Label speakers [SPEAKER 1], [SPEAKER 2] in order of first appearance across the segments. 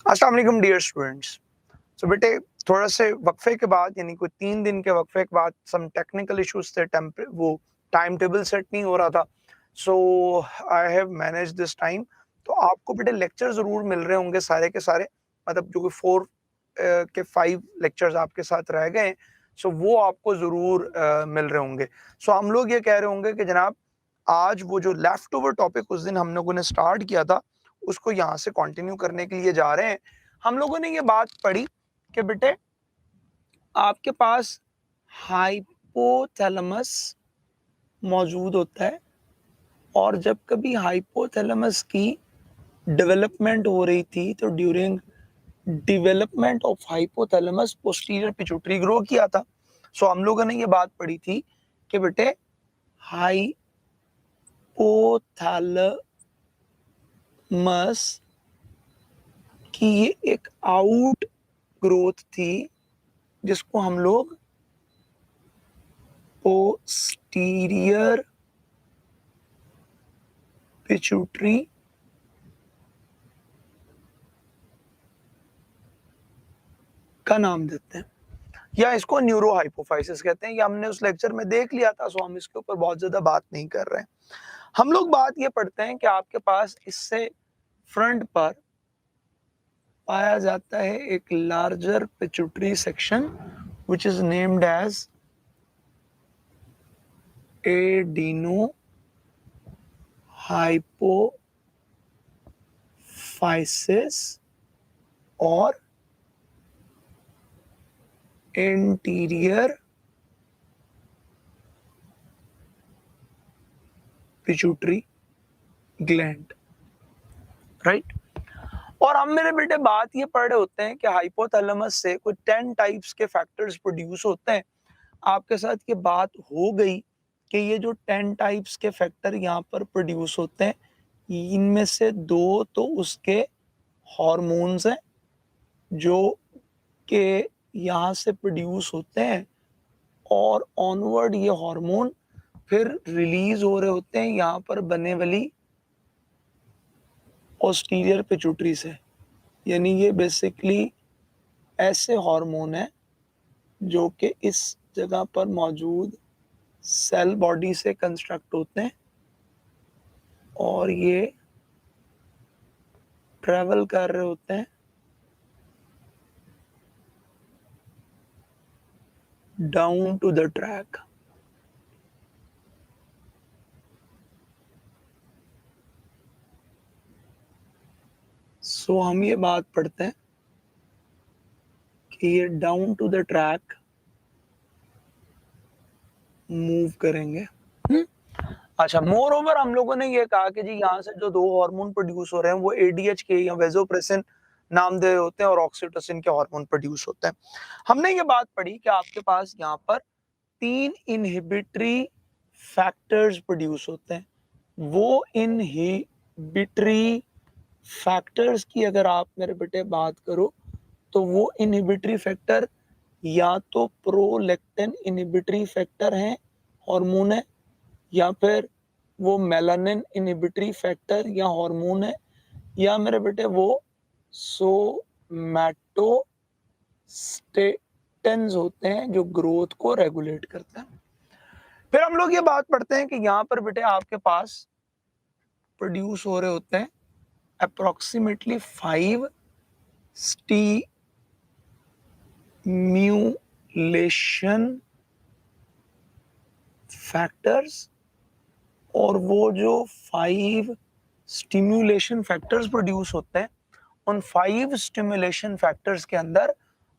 [SPEAKER 1] अस्सलाम वालेकुम dear students. सो बेटे थोड़ा से वक्फे के बाद यानी कोई 3 दिन के वक्फे के बाद सम टेक्निकल इश्यूज थे, वो टाइम टेबल सेट नहीं हो रहा था। So I have manage this time. तो आपको बेटे लेक्चर ज़रूर मिल रहे होंगे सारे के सारे, मतलब जो कि 4 के 5 लेक्चर्स आपके साथ रह गए हैं, सो वो आपको ज़रूर मिल रहे होंगे। सो हम लोग ये कह रहे होंगे कि जनाब आज वो जो लेफ्ट ओवर टॉपिक उस दिन हम लोगों ने स्टार्ट किया था उसको यहाँ से कंटिन्यू करने के लिए जा रहे हैं। हम लोगों ने ये बात पढ़ी कि बेटे आपके पास हाइपोथैलेमस मौजूद होता है, और जब कभी हाइपोथैलेमस की डेवलपमेंट हो रही थी तो during development of hypothalamus posterior pituitary grow किया था। सो हम लोगों ने ये बात पढ़ी थी कि बेटे हाइपोथैलेमस की ये एक आउट ग्रोथ थी जिसको हम लोग पोस्टीरियर पिट्यूटरी का नाम देते हैं, या इसको न्यूरो हाइपोफाइसिस कहते हैं। ये हमने उस लेक्चर में देख लिया था, सो हम इसके ऊपर बहुत ज्यादा बात नहीं कर रहे हैं। हम लोग बात ये पढ़ते हैं कि आपके पास इससे फ्रंट पर पाया जाता है एक larger pituitary section which is named as adenohypophysis और एंटीरियर पिट्यूटरी ग्लैंड, राइट। और हम मेरे बेटे बात ये पढ़ रहे होते हैं कि हाइपोथैलेमस से कुछ 10 टाइप्स के फैक्टर्स प्रोड्यूस होते हैं। आपके साथ ये बात हो गई कि ये जो 10 टाइप्स के फैक्टर यहाँ पर प्रोड्यूस होते हैं, इनमें से 2 तो उसके हॉर्मोन्स हैं जो कि यहाँ से प्रोड्यूस होते हैं, और ऑनवर्ड ये हार्मोन फिर रिलीज हो रहे होते हैं यहाँ पर बने वाली पोस्टीरियर पिट्यूटरी से। यानी ये बेसिकली ऐसे हार्मोन है जो कि इस जगह पर मौजूद सेल बॉडी से कंस्ट्रक्ट होते हैं, और ये ट्रेवल कर रहे होते हैं down to the track. So हम ये बात पढ़ते हैं कि ये down to the track move करेंगे। अच्छा, मोर ओवर हम लोगों ने ये कहा कि जी यहाँ से जो 2 हार्मोन प्रोड्यूस हो रहे हैं वो एडीएचके या वेसोप्रेसिन नाम दे होते हैं, और ऑक्सीटोसिन के हार्मोन प्रोड्यूस होते हैं। हमने ये बात पढ़ी कि आपके पास यहाँ पर 3 इनहिबिटरी फैक्टर्स प्रोड्यूस होते हैं। वो इनहिबिटरी फैक्टर्स की अगर आप मेरे बेटे बात करो तो वो इनहिबिटरी फैक्टर या तो प्रोलैक्टिन इनहिबिटरी फैक्टर है, हार्मोन है, या फिर वो मेलानिन इनहिबिटरी फैक्टर या हार्मोन है, या मेरे बेटे वो सोमैटोस्टेटिन्स होते हैं जो ग्रोथ को रेगुलेट करते हैं। फिर हम लोग ये बात पढ़ते हैं कि यहाँ पर बेटे आपके पास प्रोड्यूस हो रहे होते हैं अप्रोक्सीमेटली 5 स्टिम्युलेशन फैक्टर्स, और वो जो 5 स्टिम्युलेशन फैक्टर्स प्रोड्यूस होते हैं, उन 5 स्टिम्युलेशन फैक्टर्स के अंदर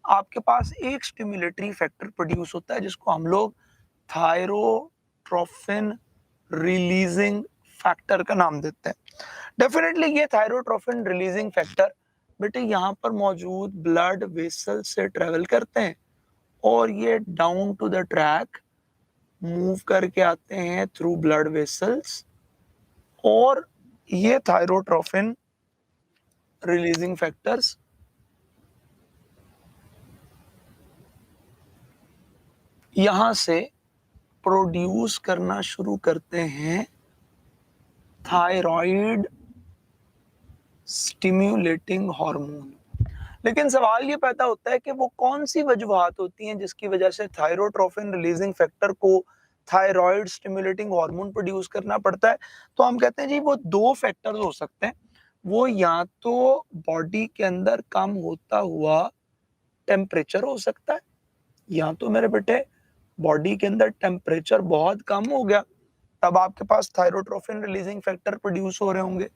[SPEAKER 1] आपके पास एक स्टिम्युलेटरी फैक्टर प्रोड्यूस होता है जिसको हम लोग थायरोट्रोफिन रिलीजिंग फैक्टर का नाम देते हैं। डेफिनेटली ये थायरोट्रोफिन रिलीजिंग फैक्टर बेटे यहाँ पर मौजूद ब्लड वेसल से ट्रेवल करते हैं, और ये down to the track move करके आते हैं थ्रू ब्लड वेसल्स, और ये थायरोट्रोफिन रिलीजिंग फैक्टर्स यहां से प्रोड्यूस करना शुरू करते हैं थायराइड स्टिम्युलेटिंग हार्मोन। लेकिन सवाल ये पैदा होता है कि वो कौन सी वजूहात होती हैं जिसकी वजह से थायरोट्रोफिन रिलीजिंग फैक्टर को थायराइड स्टिमुलेटिंग हार्मोन प्रोड्यूस करना पड़ता है। तो हम कहते हैं जी वो दो फैक्टर्स हो सकते हैं। वो या तो बॉडी के अंदर कम होता हुआ टेम्परेचर हो सकता है, या तो मेरे बेटे बॉडी के अंदर टेम्परेचर बहुत कम हो गया, तब आपके पास थायरोट्रोफिन रिलीजिंग फैक्टर प्रोड्यूस हो रहे होंगे।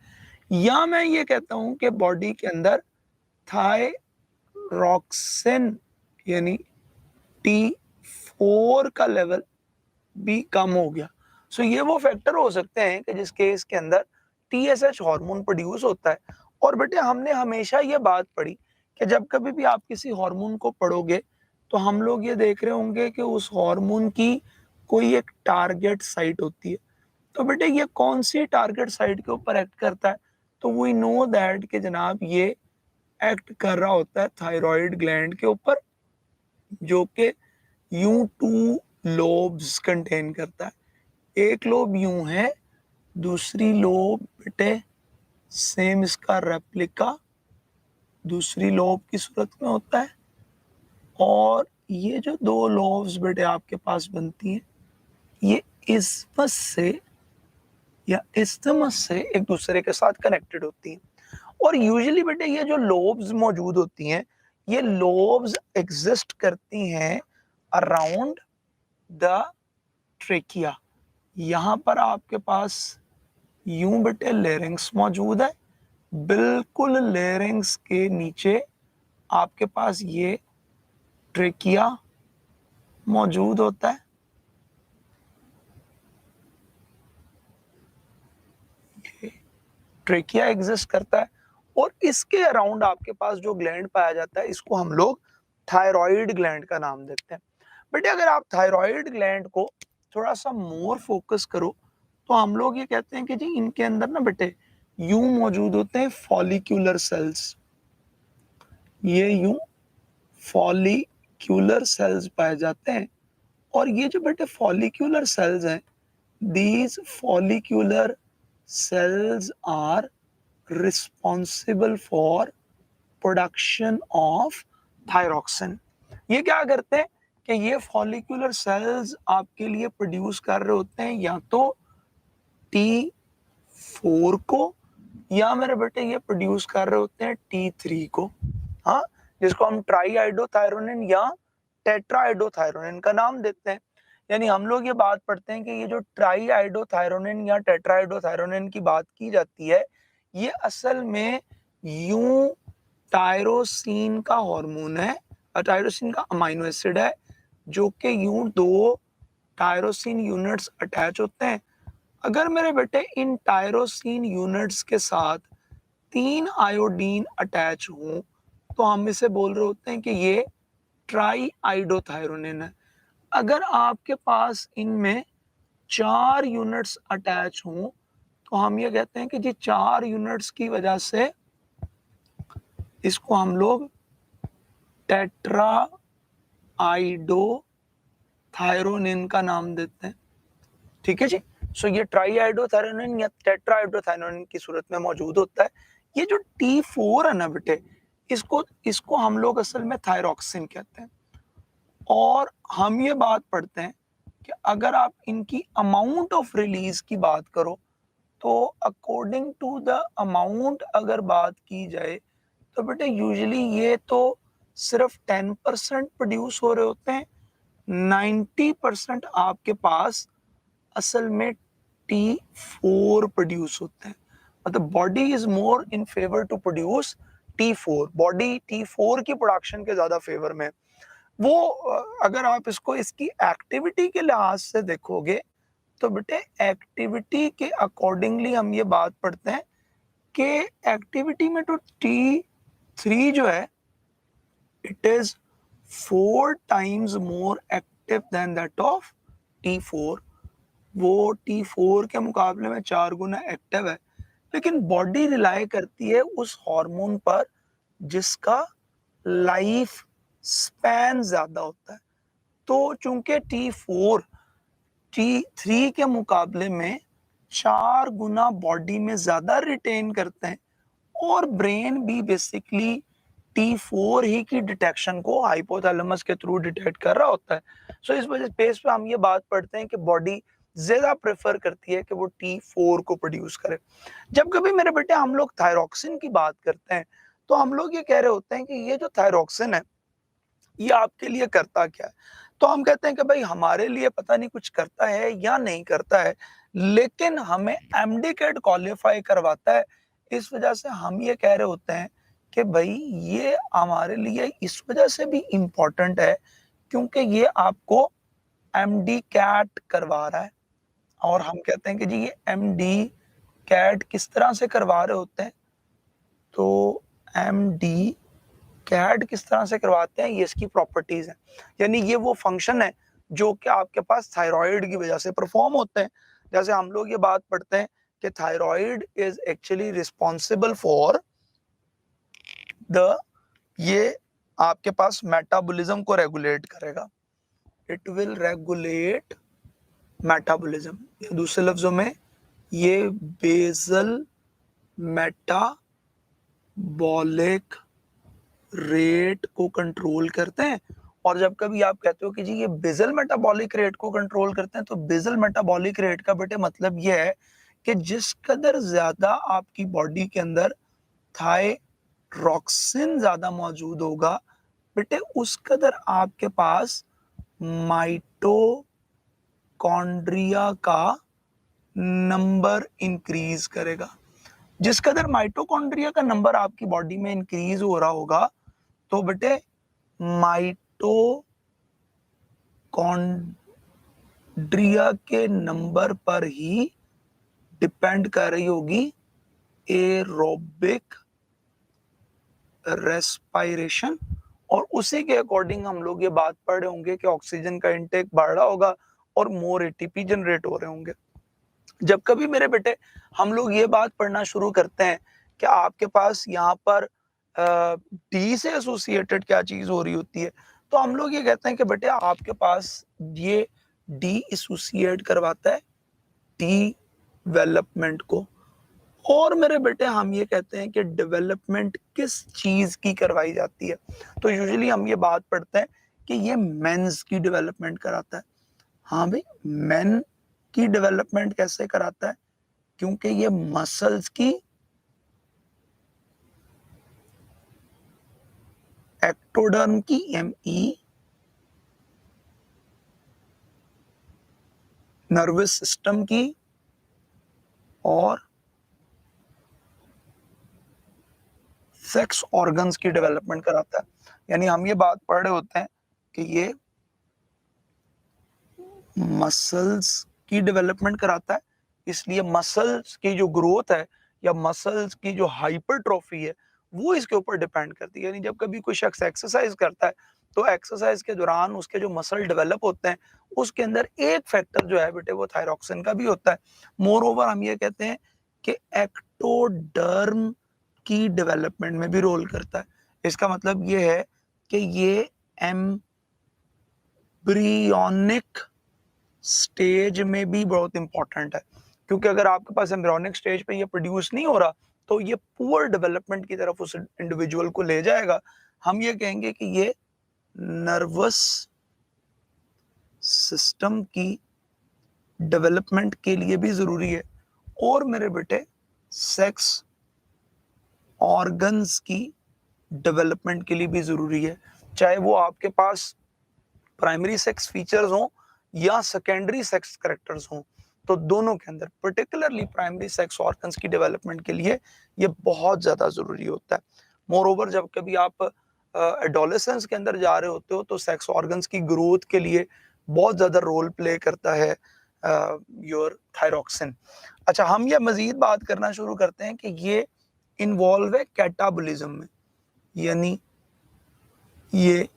[SPEAKER 1] या मैं ये कहता हूं कि बॉडी के अंदर थायरॉक्सिन यानी T4 का लेवल भी कम हो गया। सो ये वो फैक्टर हो सकते हैं कि जिस केस के अंदर TSH हार्मोन प्रोड्यूस होता है। और बेटे हमने हमेशा ये बात पढ़ी कि जब कभी भी आप किसी हार्मोन को पढ़ोगे तो हम लोग ये देख रहे होंगे कि उस हार्मोन की कोई एक टारगेट साइट होती है। तो बेटे ये कौन सी टारगेट साइट के ऊपर एक्ट करता है? तो वी नो दैट कि जनाब ये एक्ट कर रहा होता है थायराइड ग्लैंड के ऊपर, जो कि U2 लोब्स कंटेन करता है। एक लोब यूं है, दूसरी लोब बेटे सेम इसका रेप्लिका दूसरी लोब की सूरत में होता है। और ये जो दो लोब्स बेटे आपके पास बनती हैं, ये इस्मस से या इस्थमस से एक दूसरे के साथ कनेक्टेड होती हैं। और यूजुअली बेटे ये जो लोब्स मौजूद होती हैं, ये लोब्स एग्जिस्ट करती हैं अराउंड द ट्रेकिया। यहाँ पर आपके पास यूं बेटे लेरिंग्स मौजूद है, बिल्कुल लेरिंग्स के नीचे आपके पास ये ट्रेकिया मौजूद होता है। ट्रेकिया एग्जिस्ट करता है और इसके अराउंड आपके पास जो ग्लैंड पाया जाता है, इसको हम लोग थायराइड ग्लैंड का नाम देते हैं। बेटे अगर आप थायराइड ग्लैंड को थोड़ा सा मोर फोकस करो तो हम लोग ये कहते हैं कि जी इनके अंदर ना बेटे यूं मौजूद होते हैं फॉलिक्यूलर सेल्स। ये यूं फॉलिक्यूलर सेल्स पाए जाते हैं। और ये जो बेटे फॉलिक्यूलर सेल्स हैं, these follicular cells are responsible for production of thyroxine। ये क्या करते हैं कि ये फॉलिक्यूलर सेल्स आपके लिए प्रोड्यूस कर रहे होते हैं या तो T4 को, या मेरे बेटे ये प्रोड्यूस कर रहे होते हैं T3 को। हाँ, जिसको हम ट्राईआइडोथायरोनिन या टेट्राआइडोथायरोनिन का नाम देते हैं। यानी हम लोग ये बात पढ़ते हैं कि ये जो ट्राईआइडोथायरोनिन या टेट्राआइडोथायरोनिन की बात की जाती है, ये असल में यूं टायरोसिन का हार्मोन है, टायरोसिन का अमाइनो एसिड है, जो कि यूं दो टायरोसिन यूनिट्स अटैच होते हैं। अगर मेरे बेटे इन टायरोसिन यूनिट्स के साथ 3 आयोडीन अटैच हों तो हम इसे बोल रहे होते हैं कि ये ट्राईआइडोथायरोनिन है। अगर आपके पास इनमें 4 यूनिट्स अटैच हों तो हम ये कहते हैं कि जी 4 यूनिट्स की वजह से इसको हम लोग टेट्राआइडोथायरोनिन का नाम देते हैं। ठीक है जी। सो ये ट्राईआइडोथायरोनिन या टेट्राआइडोथायरोनिन की सूरत में मौजूद होता है। ये जो T4 है ना बेटे, इसको इसको हम लोग असल में थायरॉक्सिन कहते हैं। और हम ये बात पढ़ते हैं कि अगर आप इनकी अमाउंट ऑफ रिलीज की बात करो तो अकॉर्डिंग टू द अमाउंट अगर बात की जाए तो बेटे यूजुअली ये तो सिर्फ 10% प्रोड्यूस हो रहे होते हैं। 90% आपके पास असल में T4 प्रोड्यूस होते हैं। मतलब body is more in favour to produce T4। Body T4 की प्रोडक्शन के ज्यादा फेवर में। वो अगर आप इसको इसकी एक्टिविटी के लिहाज से देखोगे तो बेटे एक्टिविटी के अकॉर्डिंगली हम ये बात पढ़ते हैं कि एक्टिविटी में तो T3 जो है it is 4 times more active than that of T4। वो T4 के मुकाबले में 4 गुना एक्टिव है। लेकिन बॉडी रिलाई करती है उस हार्मोन पर जिसका लाइफ स्पैन ज्यादा होता है। तो चूंकि T4 T3 के मुकाबले में 4 गुना बॉडी में ज्यादा रिटेन करते हैं और ब्रेन भी बेसिकली T4 ही की डिटेक्शन को हाइपोथैलेमस के थ्रू डिटेक्ट कर रहा होता है। सो इस वजह बेस पे हम ये बात पढ़ते हैं कि बॉडी ज्यादा प्रेफर करती है कि वो T4 को प्रोड्यूस करे। जब कभी मेरे बेटे हम लोग थायरॉक्सिन की बात करते हैं तो हम लोग ये कह रहे होते हैं कि ये जो थायरॉक्सिन है ये आपके लिए करता क्या है? तो हम कहते हैं कि भाई हमारे लिए पता नहीं कुछ करता है या नहीं करता है, लेकिन हमें एमडी कैट क्वालिफाई करवाता है। इस वजह से हम ये कह रहे होते हैं कि भाई ये हमारे लिए इस वजह से भी इम्पोर्टेंट है क्योंकि ये आपको एमडी कैट करवा रहा है। और हम कहते हैं कि जी ये एमडी कैट किस तरह से करवा रहे होते हैं, तो एमडी कैड किस तरह से करवाते हैं, ये इसकी प्रॉपर्टीज हैं। यानी ये वो फंक्शन है जो कि आपके पास थायराइड की वजह से परफॉर्म होते हैं। जैसे हम लोग ये बात पढ़ते हैं कि thyroid is actually responsible for the, ये आपके पास मेटाबॉलिज्म को रेगुलेट करेगा। इट विल रेगुलेट मेटाबॉलिज्म, या दूसरे लफ्जों में ये बेसल मेटाबॉलिक रेट को कंट्रोल करते हैं। और जब कभी आप कहते हो कि जी ये बेसल मेटाबॉलिक रेट को कंट्रोल करते हैं, तो बेसल मेटाबॉलिक रेट का बेटे मतलब ये है कि जिस कदर ज्यादा आपकी बॉडी के अंदर थायरॉक्सिन ज्यादा मौजूद होगा बेटे, उस कदर आपके पास माइटोकॉन्ड्रिया का नंबर इंक्रीज करेगा। जिस कदर माइटोकॉन्ड्रिया का नंबर आपकी बॉडी में इंक्रीज हो रहा होगा तो बेटे माइटोकॉन्ड्रिया के नंबर पर ही डिपेंड कर रही होगी एरोबिक रेस्पिरेशन, और उसी के अकॉर्डिंग हम लोग ये बात पढ़ रहे होंगे कि ऑक्सीजन का इनटेक बढ़ रहा होगा और मोर एटीपी जनरेट हो रहे होंगे। जब कभी मेरे बेटे हम लोग ये बात पढ़ना शुरू करते हैं कि आपके पास यहाँ पर डी से एसोसिएटेड क्या चीज हो रही होती है, तो हम लोग ये कहते हैं कि बेटे आपके पास ये डी एसोसिएट करवाता है डेवलपमेंट को। और मेरे बेटे हम ये कहते हैं कि डेवलपमेंट किस चीज की करवाई जाती है, तो यूजुअली हम ये बात पढ़ते हैं कि ये मेंस की डेवलपमेंट कराता है। हाँ भाई, मेन की डेवलपमेंट कैसे कराता है, क्योंकि ये मसल्स की एक्टोडर्म की एमई, नर्वस सिस्टम की और सेक्स ऑर्गन्स की डेवलपमेंट कराता है। यानी हम ये बात पढ़ रहे होते हैं कि ये मसल्स की डेवलपमेंट कराता है, इसलिए मसल्स की जो ग्रोथ है या मसल्स की जो हाइपरट्रॉफी है वो इसके ऊपर डिपेंड करती है। यानी जब कभी कोई शख्स एक्सरसाइज करता है तो एक्सरसाइज के दौरान उसके जो मसल डेवलप होते हैं उसके अंदर एक फैक्टर जो है बेटे वो थायरॉक्सिन का भी होता है। मोर ओवर हम ये कहते हैं कि एक्टोडर्म की डेवलपमेंट में भी रोल करता है। इसका मतलब ये है कि ये एम्ब्रियोनिक स्टेज में भी बहुत इंपॉर्टेंट है, क्योंकि अगर आपके पास एम्ब्रियोनिक स्टेज पे ये प्रोड्यूस नहीं हो रहा तो ये पुअर डेवलपमेंट की तरफ उस इंडिविजुअल को ले जाएगा। हम ये कहेंगे कि ये नर्वस सिस्टम की डेवलपमेंट के लिए भी जरूरी है और मेरे बेटे सेक्स ऑर्गन्स की डेवलपमेंट के लिए भी जरूरी है, चाहे वो आपके पास प्राइमरी सेक्स फीचर्स हों या सेकेंडरी सेक्स कैरेक्टर्स हों। तो दोनों के अंदर पर्टिकुलरली प्राइमरी सेक्स ऑर्गन्स की डेवलपमेंट के लिए ये बहुत ज़्यादा ज़रूरी होता है। मोर ओवर जब कभी आप एडोलेसेंस के अंदर जा रहे होते हो तो सेक्स ऑर्गन्स की ग्रोथ के लिए बहुत ज़्यादा रोल प्ले करता है योर थायरॉक्सिन। अच्छा, हम ये मज़ीद बात करना शुरू करते हैं कि ये इन्वॉल्व है कैटाबॉलिज्म में, यानी ये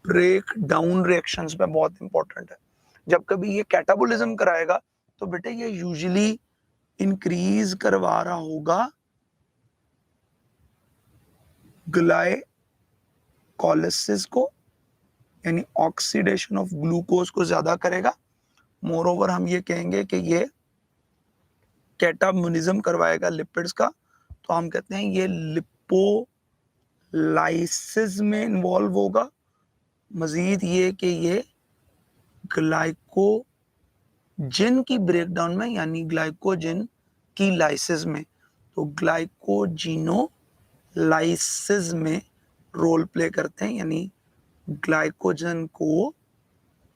[SPEAKER 1] ब्रेक डाउन रिएक्शंस में बहुत इंपॉर्टेंट है। जब कभी ये कैटाबॉलिज्म कराएगा तो बेटे ये यूजुअली इंक्रीज करवा रहा होगा ग्लाइकोलिसिस को, यानी ऑक्सीडेशन ऑफ ग्लूकोज को ज्यादा करेगा। मोर ओवर हम ये कहेंगे कि ये कैटाबॉलिज्म करवाएगा लिपिड्स का। तो हम कहते हैं ये लिपोलाइसिस में इन्वॉल्व होगा। मजीद ये कि ये ग्लाइकोजन की ब्रेकडाउन में, यानी ग्लाइकोजन की लाइसिस में, तो ग्लाइकोजिनोलाइसिस में रोल प्ले करते हैं, यानी ग्लाइकोजन को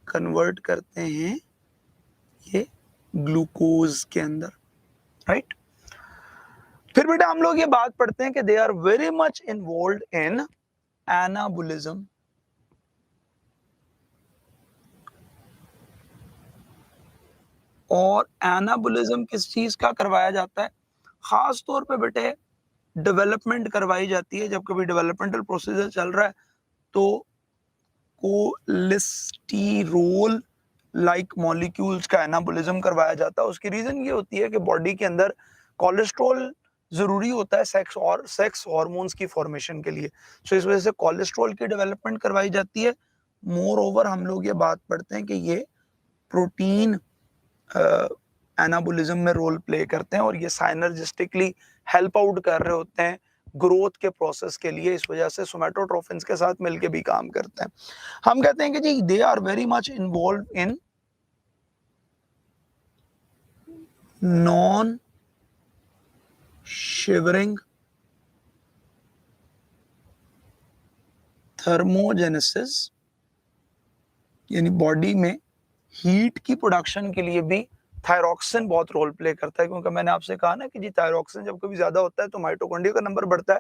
[SPEAKER 1] कन्वर्ट करते हैं ये ग्लूकोज के अंदर, राइट। फिर बेटा हम लोग ये बात पढ़ते हैं कि they are very much involve in anabolism. और एनाबोलिज्म किस चीज का करवाया जाता है? खास तौर पे बेटे डेवलपमेंट करवाई जाती है। जब कभी डेवलपमेंटल प्रोसीजर चल रहा है तो कोलेस्टेरोल लाइक मॉलिक्यूल्स का एनाबोलिज्म करवाया जाता है। उसकी रीजन ये होती है कि बॉडी के अंदर कोलेस्ट्रॉल जरूरी होता है सेक्स हार्मोन्स की फॉर्मेशन के लिए। सो इस वजह से कोलेस्ट्रॉल की डेवलपमेंट करवाई जाती है। मोर ओवर हम लोग ये बात पढ़ते हैं कि ये प्रोटीन एनाबोलिज्म में रोल प्ले करते हैं और ये साइनर्जिस्टिकली हेल्प आउट कर रहे होते हैं ग्रोथ के प्रोसेस के लिए। इस वजह से सोमेटोट्रोफिन्स के साथ मिलके भी काम करते हैं। हम कहते हैं कि जी they are very much involve in non shivering thermogenesis, यानी बॉडी में हीट की प्रोडक्शन के लिए भी थायरॉक्सिन बहुत रोल प्ले करता है। क्योंकि मैंने आपसे कहा ना कि जी थायरॉक्सिन जब कभी ज्यादा होता है तो माइटोकॉन्ड्रिया का नंबर बढ़ता है,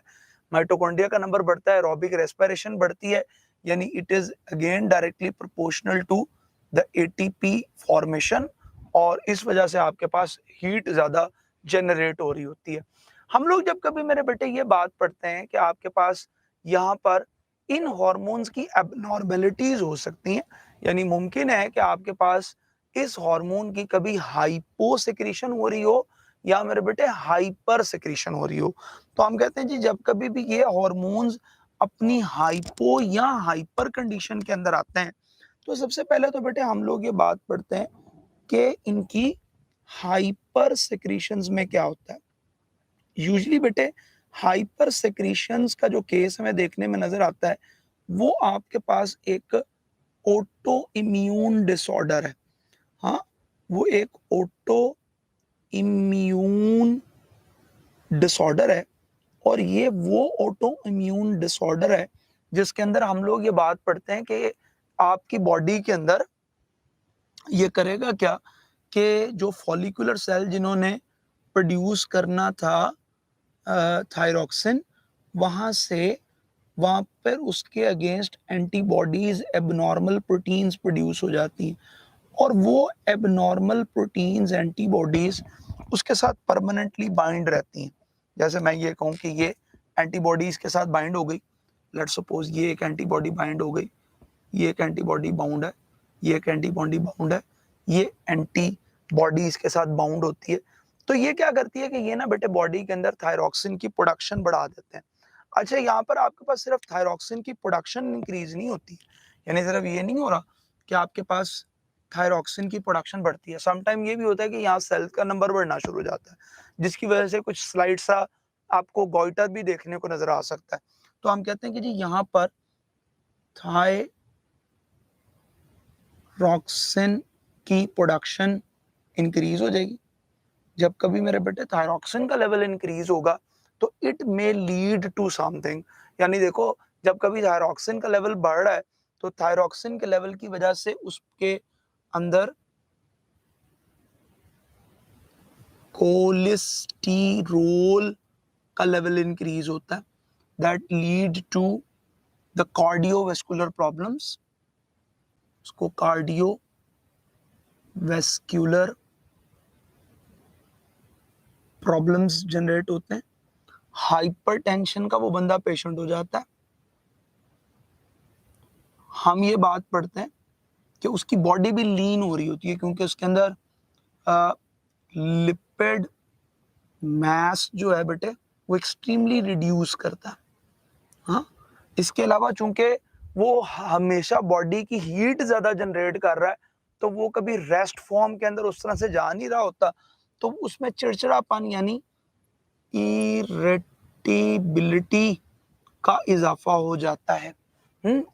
[SPEAKER 1] माइटोकॉन्ड्रिया का नंबर बढ़ता है, एरोबिक रेस्पिरेशन बढ़ती है, यानी it is again directly proportional to the ATP formation, और इस वजह से आपके पास हीट ज्यादा जनरेट हो रही होती है। हम लोग जब कभी मेरे बेटे ये बात पढ़ते हैं कि आपके पास यहाँ पर इन हार्मोन्स की एबनॉर्मेलिटीज हो सकती हैं, यानी मुमकिन है कि आपके पास इस हार्मोन की कभी हाइपो सिक्रीशन हो रही हो या मेरे बेटे हाइपर सिक्रीशन हो रही हो। तो हम कहते हैं जी जब कभी भी ये हार्मोन्स अपनी हाइपो या हाइपर कंडीशन के अंदर आते हैं तो सबसे पहले तो बेटे हम लोग ये बात पढ़ते हैं कि इनकी हाइपर सिक्रीशंस में क्या होता है। यूजली बेटे हाइपर सिक्रीशंस का जो केस हमें देखने में नजर आता है वो आपके पास एक ऑटो इम्यून डिसऑर्डर है। हाँ, वो एक ऑटो इम्यून डिसऑर्डर है, और ये वो ऑटो इम्यून डिसऑर्डर है जिसके अंदर हम लोग ये बात पढ़ते हैं कि आपकी बॉडी के अंदर ये करेगा क्या कि जो फॉलिकुलर सेल जिन्होंने प्रोड्यूस करना था थायरॉक्सिन, वहाँ से वहाँ पर उसके against antibodies abnormal proteins produce हो जाती हैं, और वो एबनॉर्मल प्रोटीन्स एंटीबॉडीज उसके साथ परमानेंटली बाइंड रहती हैं। जैसे मैं ये कहूँ कि ये एंटीबॉडीज के साथ बाइंड हो गई, लेट्स सपोज ये एक एंटीबॉडी बाइंड हो गई, ये एक एंटीबॉडी बाउंड है, ये एक एंटीबॉडी बाउंड है, ये एंटीबॉडीज के साथ बाउंड होती है। तो ये क्या करती है कि ये ना बेटे बॉडी के अंदर थायरॉक्सिन की प्रोडक्शन बढ़ा देते हैं। अच्छा, यहाँ पर आपके पास सिर्फ थायरॉक्सिन की प्रोडक्शन इंक्रीज नहीं होती, यानी सिर्फ ये नहीं हो रहा कि आपके पास थायरॉक्सिन की प्रोडक्शन बढ़ती है, समटाइम ये भी होता है कि यहाँ सेल का नंबर बढ़ना शुरू हो जाता है, जिसकी वजह से कुछ स्लाइड सा आपको गोइटर भी देखने को नजर आ सकता है। तो हम कहते हैं कि जी यहाँ पर थायरॉक्सिन की प्रोडक्शन इंक्रीज हो जाएगी। जब कभी मेरे बेटे थायरॉक्सिन का लेवल इंक्रीज होगा तो it may lead to something, यानी देखो जब कभी थायरॉक्सिन का लेवल बढ़ रहा है तो थायरॉक्सिन के लेवल की वजह से उसके अंदर कोलेस्टेरोल का लेवल इंक्रीज होता है, that lead to the cardiovascular problems. उसको कार्डियोवैस्कुलर प्रॉब्लम्स जनरेट होते हैं, हाइपरटेंशन का वो बंदा पेशेंट हो जाता है। हम ये बात पढ़ते हैं कि उसकी बॉडी भी लीन हो रही होती है क्योंकि उसके अंदर लिपिड मास जो है बेटे वो एक्सट्रीमली रिड्यूस करता है। हाँ, इसके अलावा चूंकि वो हमेशा बॉडी की हीट ज्यादा जनरेट कर रहा है तो वो कभी रेस्ट फॉर्म के अंदर उस तरह से जा नहीं रहा होता, तो उसमें चिड़चिड़ापन यानी इरिटेबिलिटी का इजाफा हो जाता है।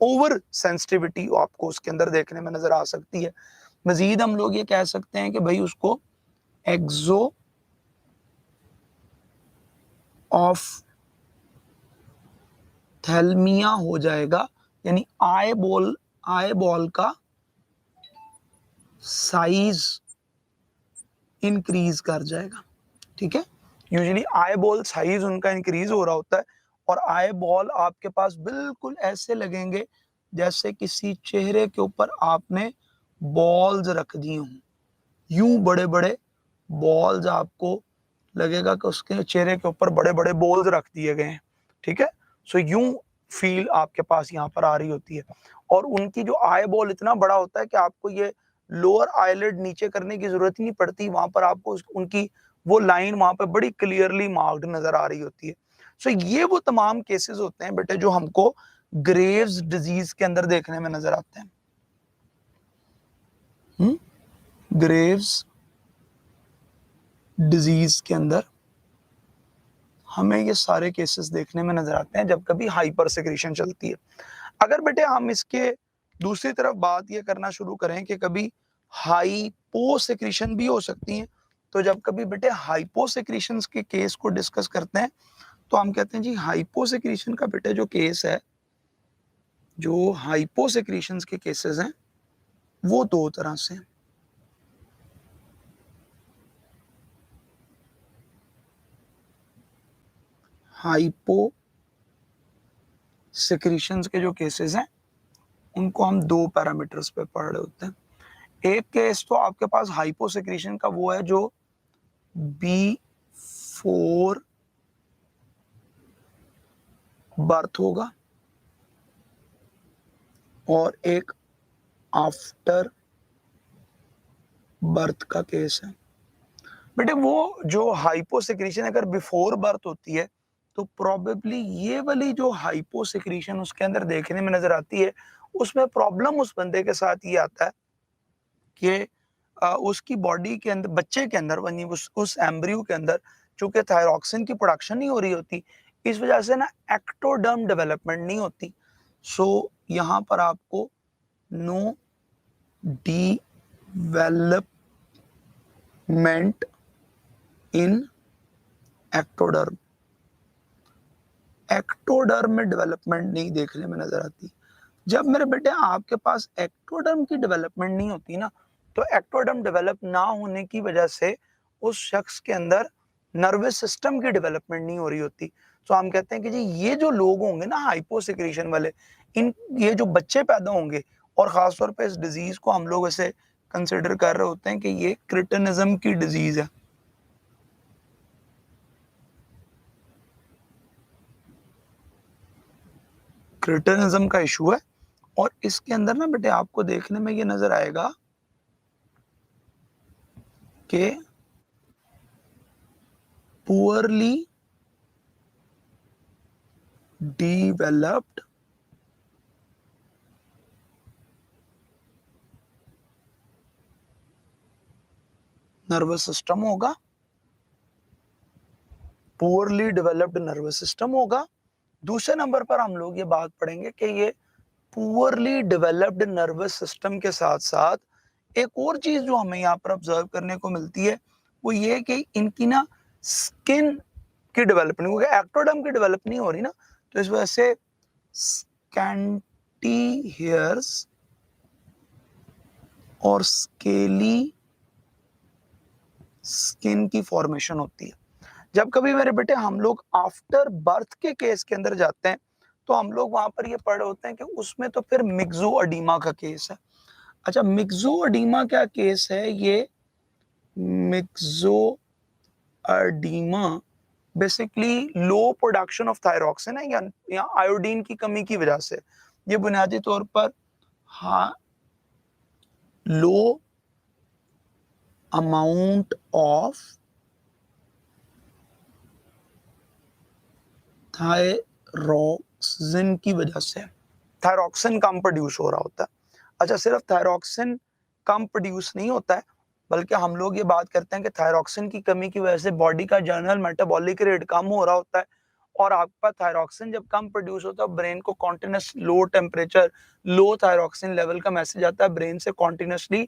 [SPEAKER 1] ओवर सेंसिटिविटी आपको उसके अंदर देखने में नजर आ सकती है। मजीद हम लोग ये कह सकते हैं कि भाई उसको एक्सो ऑफ थैल्मिया हो जाएगा, यानी आई बॉल का साइज इंक्रीज कर जाएगा। ठीक है, यूजुअली आई बॉल साइज उनका इंक्रीज हो रहा होता है और आई बॉल आपके पास बिल्कुल ऐसे लगेंगे जैसे किसी चेहरे के ऊपर आपने बॉल्स रख दी हों। यूं बड़े बड़े बॉल्स आपको लगेगा कि उसके चेहरे के ऊपर बड़े बड़े बॉल्स रख दिए गए हैं। ठीक है, सो यूं फील आपके पास यहाँ पर आ रही होती है। और उनकी जो आई बॉल इतना बड़ा होता है कि आपको ये लोअर आईलिड नीचे करने की जरूरत ही नहीं पड़ती, वहां पर आपको उनकी वो लाइन वहां पर बड़ी क्लियरली मार्क्ड नजर आ रही होती है। सो ये वो तमाम केसेस होते हैं बेटे जो हमको ग्रेव्स डिजीज के अंदर देखने में नजर आते हैं। ग्रेव्स डिजीज के अंदर हमें ये सारे केसेस देखने में नजर आते हैं जब कभी हाइपर सेक्रेशन चलती है। अगर बेटे हम इसके दूसरी तरफ बात ये करना शुरू करें कि कभी हाइपो सेक्रेशन भी हो सकती है, तो जब कभी बेटे हाइपो सेक्रेशन के केस को डिस्कस करते हैं तो हम कहते हैं जी हाइपो सेक्रेशन का बेटे जो केस है, जो हाइपो सेक्रेशन के केसेस हैं वो दो तरह से हैं। हाइपो सेक्रेशंस के जो केसेस हैं उनको हम दो पैरामीटर्स पे पढ़ रहे होते हैं। एक केस तो आपके पास हाइपो सेक्रेशन का वो है जो बिफोर बर्थ होगा और एक आफ्टर बर्थ का केस है। बेटे वो जो हाइपो सेक्रेशन अगर बिफोर बर्थ होती है तो प्रोबेबली ये वाली जो हाइपो सेक्रेशन उसके अंदर देखने में नजर आती है, उसमें प्रॉब्लम उस बंदे के साथ ये आता है कि उसकी बॉडी के अंदर बच्चे के अंदर उस एम्ब्रियो के अंदर चूंकि थायरॉक्सिन की प्रोडक्शन नहीं हो रही होती, इस वजह से ना एक्टोडर्म डेवलपमेंट नहीं होती। सो यहाँ पर आपको no development in ectoderm, ectoderm में डेवलपमेंट नहीं देखने में नजर आती। जब मेरे बेटे आपके पास एक्टोडर्म की डेवलपमेंट नहीं होती ना, तो एक्टोडर्म डेवलप ना होने की वजह से उस शख्स के अंदर नर्वस सिस्टम की डेवलपमेंट नहीं हो रही होती। तो हम कहते हैं कि जी ये जो लोग होंगे ना हाइपो सेक्रेशन वाले, इन ये जो बच्चे पैदा होंगे और खासतौर पे इस डिजीज को हम लोग ऐसे कंसिडर कर रहे होते हैं कि ये क्रिटिनिज्म की डिजीज है। क्रिटिनिज्म का इशू है और इसके अंदर ना बेटे आपको देखने में ये नजर आएगा कि पुअरली developed नर्वस सिस्टम होगा, पुअरली डेवलप्ड नर्वस सिस्टम होगा। दूसरे नंबर पर हम लोग ये बात पढ़ेंगे कि ये पुअरली डेवलप्ड नर्वस सिस्टम के साथ साथ एक और चीज जो हमें यहाँ पर ऑब्जर्व करने को मिलती है वो ये कि इनकी ना स्किन की डेवलपमेंट, क्योंकि एक्टोडर्म की डेवलप नहीं हो रही ना, तो इस वजह से स्कैंटी हेयर्स और स्केली स्किन की फॉर्मेशन होती है। जब कभी मेरे बेटे हम लोग आफ्टर बर्थ के केस के अंदर जाते हैं तो हम लोग वहां पर ये पढ़ होते हैं कि उसमें तो फिर मिक्सोएडिमा का केस है। अच्छा, मिक्सोएडिमा क्या केस है? ये myxoedema basically low production of thyroxine है या आयोडीन की कमी की वजह से। ये बुनियादी तौर पर हाँ लो अमाउंट ऑफ थायरॉक्सिन की वजह से, थायरॉक्सिन कम प्रोड्यूस हो रहा होता है। अच्छा, सिर्फ थायरॉक्सिन कम प्रोड्यूस नहीं होता है, बल्कि हम लोग ये बात करते हैं कि थायरॉक्सिन की कमी की वजह से बॉडी का जनरल मेटाबॉलिक रेट कम हो रहा होता है, और आपका थायरॉक्सिन जब कम प्रोड्यूस होता है ब्रेन को कॉन्टिन्यूस लो टेम्परेचर, लो थायरॉक्सिन लेवल का मैसेज आता है ब्रेन से, कॉन्टिन्यूसली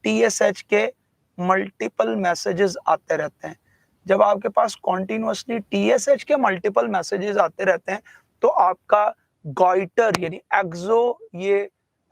[SPEAKER 1] टीएसएच के मल्टीपल मैसेजेस आते रहते हैं। जब आपके पास कॉन्टिन्यूसली टीएसएच के मल्टीपल मैसेजेस आते रहते हैं तो आपका गॉइटर यानी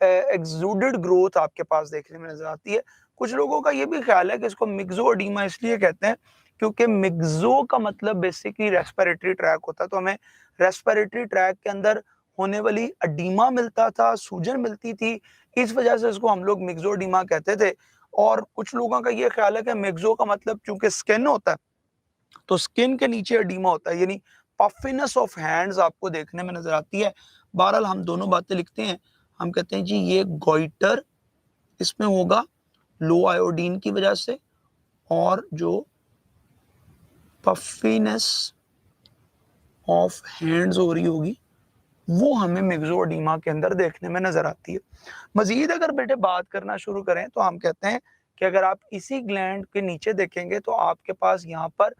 [SPEAKER 1] एक्सूडेड ग्रोथ आपके पास देखने में नजर आती है। कुछ लोगों का ये भी ख्याल है कि इसको मिक्सोडीमा इसलिए कहते हैं क्योंकि मिक्सो का मतलब बेसिकली रेस्पिरेटरी ट्रैक होता है, तो हमें रेस्पिरेटरी ट्रैक के अंदर होने वाली अडीमा मिलता था, सूजन मिलती थी, इस वजह से इसको हम लोग मिक्सोडीमा कहते थे। और कुछ लोगों का ये ख्याल है कि मिक्सो का मतलब चूंकि स्किन होता है तो स्किन के नीचे एडिमा होता है, यानी पफिनेस ऑफ हैंड्स आपको देखने में नजर आती है। बहरहाल हम दोनों बातें लिखते हैं, हम कहते हैं जी ये गॉइटर इसमें होगा लो आयोडीन की वजह से, और जो पफिनेस ऑफ हैंड्स हो रही होगी वो हमें मिक्सोडीमा के अंदर देखने में नजर आती है। मजीद अगर बेटे बात करना शुरू करें तो हम कहते हैं कि अगर आप इसी ग्लैंड के नीचे देखेंगे तो आपके पास यहाँ पर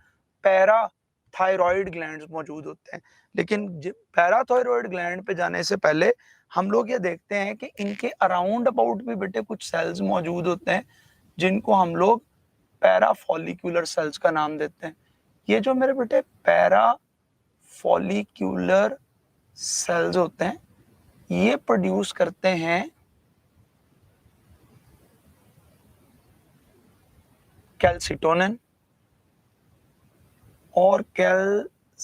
[SPEAKER 1] पैराथायरॉइड ग्लैंड्स मौजूद होते हैं। लेकिन पैराथायरॉइड ग्लैंड पे जाने से पहले हम लोग ये देखते हैं कि इनके अराउंड अबाउट भी बेटे कुछ सेल्स मौजूद होते हैं जिनको हम लोग पैराफॉलिक्यूलर सेल्स का नाम देते हैं। ये जो मेरे बेटे पैराफॉलिक्यूलर सेल्स होते हैं ये प्रोड्यूस करते हैं कैल्सिटोनिन, और calcitonin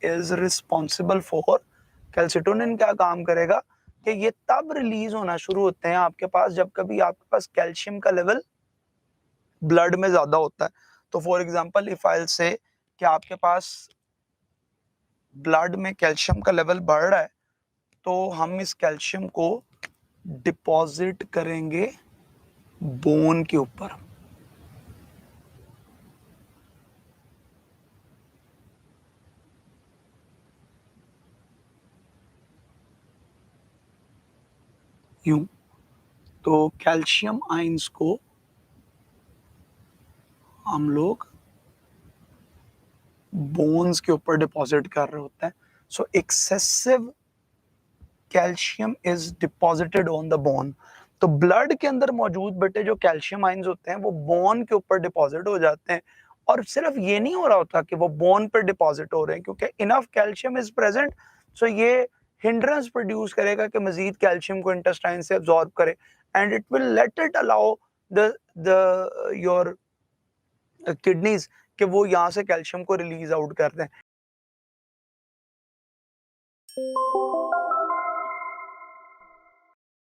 [SPEAKER 1] is responsible for, calcitonin क्या काम करेगा कि ये तब रिलीज होना शुरू होते हैं आपके पास जब कभी आपके पास कैल्शियम का लेवल ब्लड में ज्यादा होता है। तो फॉर एग्जांपल इफ आई से कि आपके पास ब्लड में कैल्शियम का लेवल बढ़ रहा है तो हम इस कैल्शियम को डिपॉजिट करेंगे बोन के ऊपर। यूं तो कैल्शियम आयंस को हम लोग बोन्स के ऊपर डिपॉजिट कर रहे होते हैं। सो excessive calcium is deposited on the bone. तो ब्लड के अंदर मौजूद बेटे जो कैल्शियम आयंस होते हैं वो बोन के ऊपर डिपॉजिट हो जाते हैं। और सिर्फ ये नहीं हो रहा होता कि वो बोन पर डिपॉजिट हो रहे हैं, क्योंकि इनफ कैल्शियम इज प्रेजेंट, सो ये हिंड्रेंस प्रोड्यूस करेगा कि मजीद कैल्शियम को इंटेस्टाइन से एब्जॉर्ब करे, and it will let it allow the your kidneys कि वो यहाँ से कैल्शियम को रिलीज आउट कर दें।